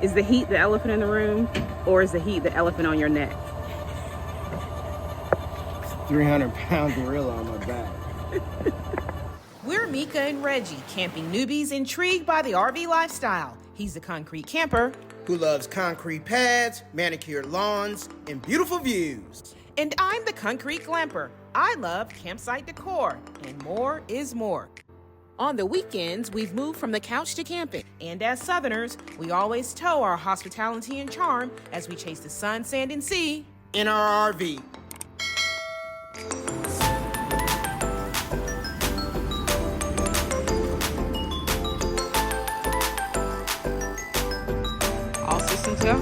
Is the heat the elephant in the room, or is the heat the elephant on your neck? 300-pound gorilla on my back. We're Mika and Reggie, camping newbies intrigued by the RV lifestyle. He's a concrete camper Who loves concrete pads, manicured lawns, and beautiful views. and I'm the concrete glamper. I love campsite decor, and more is more. On the weekends, we've moved from the couch to camping. And as Southerners, we always tow our hospitality and charm as we chase the sun, sand, and sea In our RV. All systems go.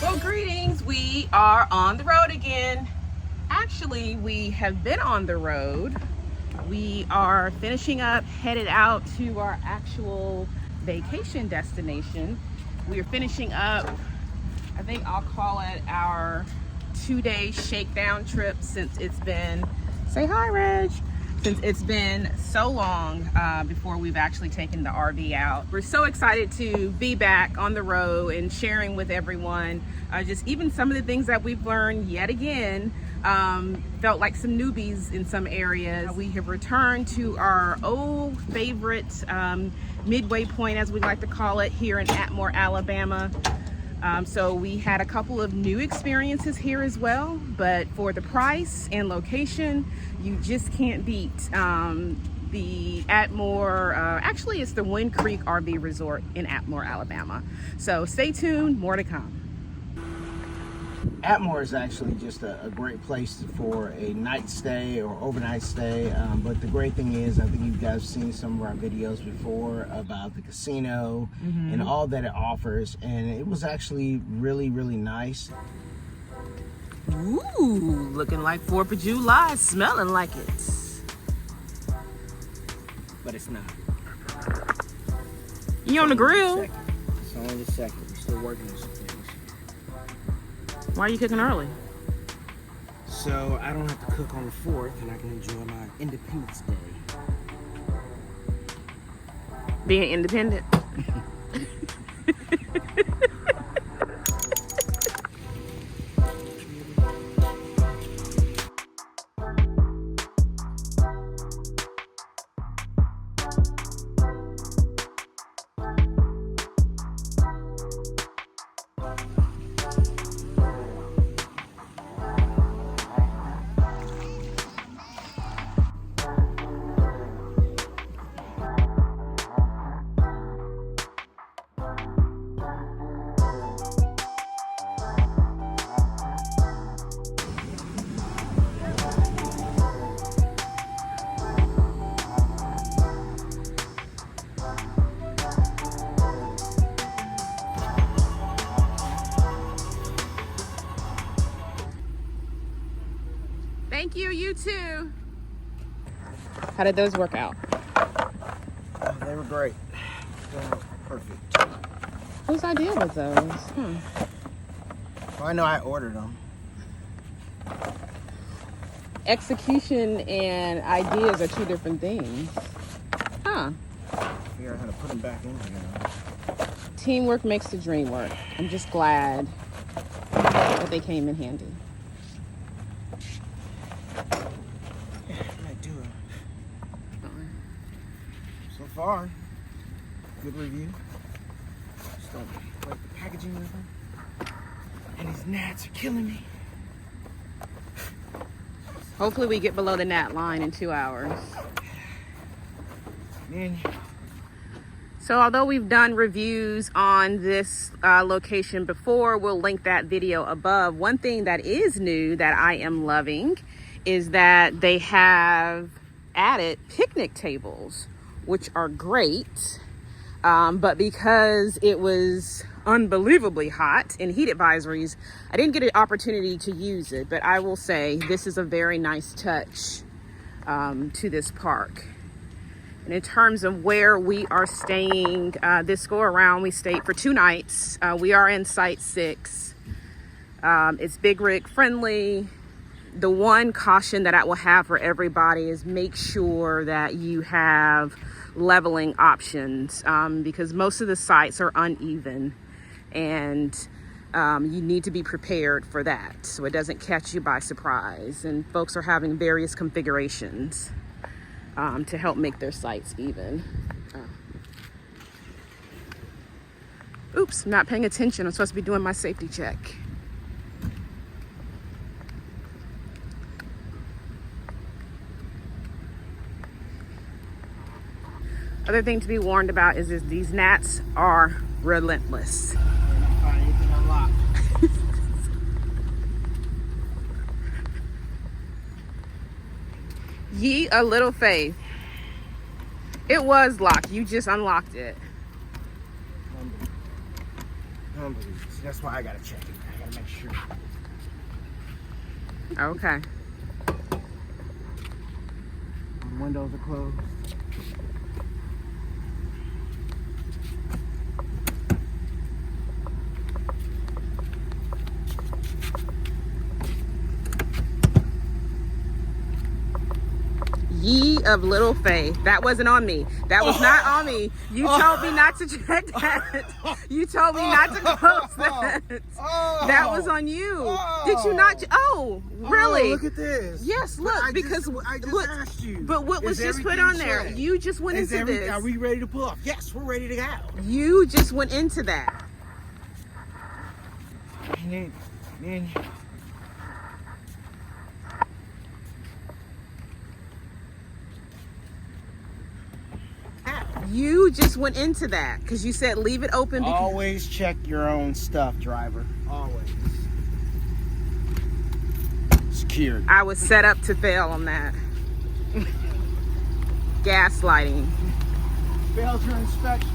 Well, greetings. We are on the road again. Actually, we have been on the road. We are finishing up, headed out to our actual vacation destination. We are finishing up, I think I'll call it our 2-day shakedown trip, since it's been, say hi, Reg, since it's been so long before we've actually taken the RV out. We're so excited to be back on the road and sharing with everyone just even some of the things that we've learned yet again. Felt like some newbies in some areas. We have returned to our old favorite midway point, as we like to call it, here in Atmore, Alabama. So we had a couple of new experiences here as well, but for the price and location, you just can't beat the Atmore. Actually, it's the WindCreek RV Resort in Atmore, Alabama. So stay tuned, more to come. Atmore is actually just a great place for a night stay or overnight stay. But the great thing is, I think you guys have seen some of our videos before about the casino and all that it offers. And it was actually really, really nice. Ooh, looking like 4th of July, smelling like it. But it's not. You on the grill? It's only the second. We're still working on some things. Why are you cooking early? So I don't have to cook on the 4th, and I can enjoy my Independence Day. Being independent. Thank you, you too. How did those work out? They were great. They were perfect. Whose idea was those? Well, I know I ordered them. Execution and ideas are two different things. Huh. Figure out how to put them back in here. Teamwork makes the dream work. I'm just glad that they came in handy. Might do it. So far, good review. Just don't break the packaging with them. And these gnats are killing me. Hopefully we get below the gnat line in 2 hours. Man. So although we've done reviews on this location before, we'll link that video above. One thing that is new that I am loving is that they have added picnic tables, which are great. But because it was unbelievably hot in heat advisories, I didn't get an opportunity to use it, but I will say this is a very nice touch to this park. And in terms of where we are staying this go around, we stayed for 2 nights. We are in Site 6. It's big rig friendly. The one caution that I will have for everybody is make sure that you have leveling options, because most of the sites are uneven, and you need to be prepared for that so it doesn't catch you by surprise. And folks are having various configurations to help make their sites even. Oops, I'm not paying attention. I'm supposed to be doing my safety check. Other thing to be warned about is these gnats are relentless. Find anything unlocked. Ye a little faith. It was locked. You just unlocked it. Unbelievable. That's why I gotta check it. I gotta make sure. Okay. The windows are closed. Ye of little faith. That wasn't on me. That was not on me. You told me not to check that. You told me not to close that. That was on you. Did you not? Oh, really? Oh, look at this. Yes, look, I because just look, asked you. but what was Is just put on there? checked? You just went into this. Are we ready to pull off? Yes, we're ready to go. You just went into that. And then You just went into that because you said leave it open. Because always check your own stuff, driver. Always. Secured. I was set up to fail on that. Gaslighting. Failed your inspection.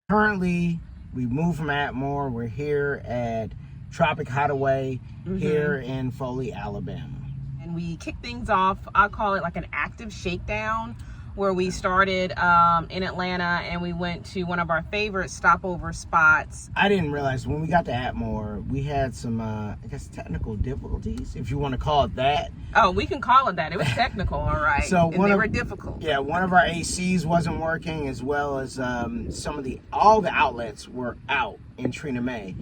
Currently, we moved from Atmore. We're here at Tropic Hideaway here in Foley, Alabama. And we kicked things off, I call it like an active shakedown, where we started in Atlanta and we went to one of our favorite stopover spots. I didn't realize when we got to Atmore, we had some, I guess, technical difficulties, if you want to call it that. Oh, we can call it that. It was technical, all right. So and they were difficult. Yeah, one of our ACs wasn't working, as well as all the outlets were out in Trina May.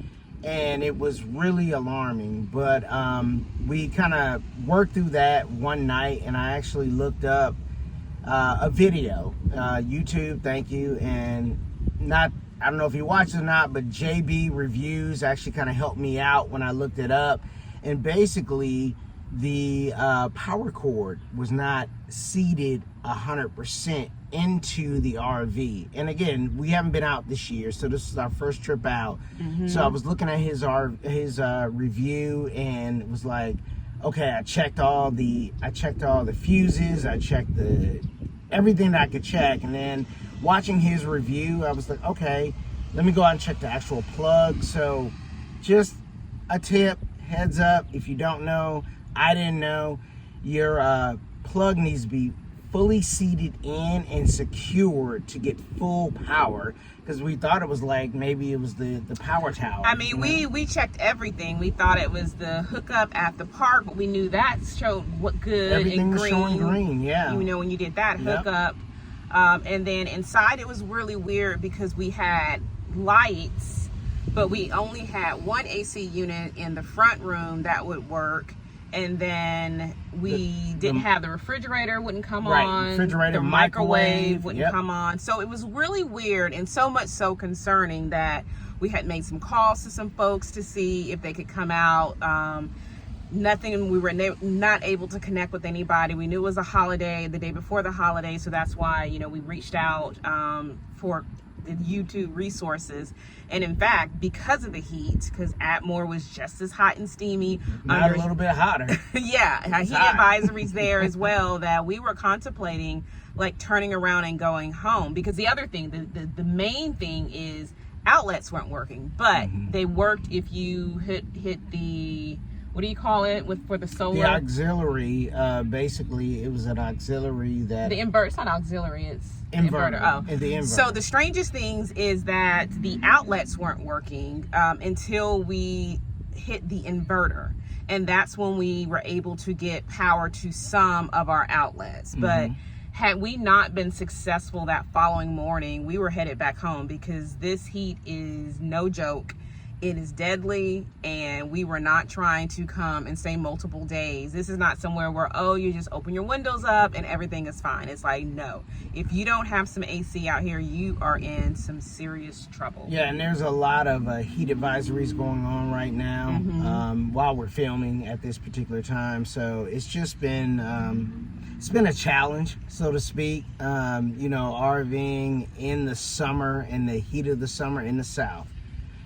And it was really alarming, but we kind of worked through that one night, and I actually looked up a video, YouTube, thank you, and I don't know if you watched it or not, but JB Reviews actually kind of helped me out when I looked it up, and basically the power cord was not seated 100% into the RV. And again, we haven't been out this year, so this is our first trip out. So I was looking at his review and was like, okay, I checked all the fuses, I checked everything that I could check, and then watching his review, I was like, okay, let me go out and check the actual plug. So just a tip, heads up, if you don't know, I didn't know, your plug needs to be fully seated in and secured to get full power, because we thought it was like maybe it was the power tower. I mean, we checked everything. We thought it was the hookup at the park, but we knew that showed what good. Everything and was green. showing green, yeah. You know, when you did that hookup. And then inside it was really weird because we had lights, but we only had one AC unit in the front room that would work. And then we didn't have the refrigerator wouldn't come on. Refrigerator, the microwave wouldn't yep. come on. So it was really weird, and so much so concerning that we had made some calls to some folks to see if they could come out. Nothing. We were not able to connect with anybody. We knew it was a holiday, the day before the holiday, so that's why, you know, we reached out for the YouTube resources. And in fact, because of the heat, because Atmore was just as hot and steamy, not a little bit hotter. Yeah, heat advisories there as well, that we were contemplating like turning around and going home. Because the other thing, the main thing is outlets weren't working, but they worked if you hit the, what do you call it for the solar? The auxiliary, basically it was an auxiliary that... The inverter, it's not auxiliary, it's inverter. Oh. The inverter. So the strangest things is that the outlets weren't working until we hit the inverter. And that's when we were able to get power to some of our outlets. But had we not been successful that following morning, we were headed back home, because this heat is no joke. It is deadly, and we were not trying to come and stay multiple days. This is not somewhere where, oh, you just open your windows up and everything is fine. It's like, no. If you don't have some AC out here, you are in some serious trouble. Yeah, and there's a lot of heat advisories going on right now while we're filming at this particular time. So it's just been, it's been a challenge, so to speak. You know, RVing in the summer, in the heat of the summer in the South.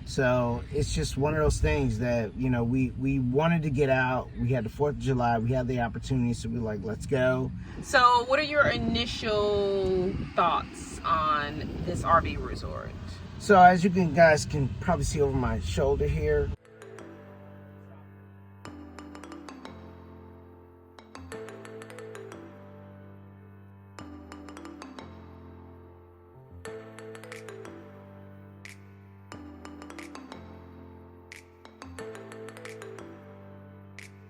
So it's just one of those things that, you know, we wanted to get out. We had the 4th of July. We had the opportunity, so we're like, let's go. So what are your initial thoughts on this RV resort? So as you guys can probably see over my shoulder here,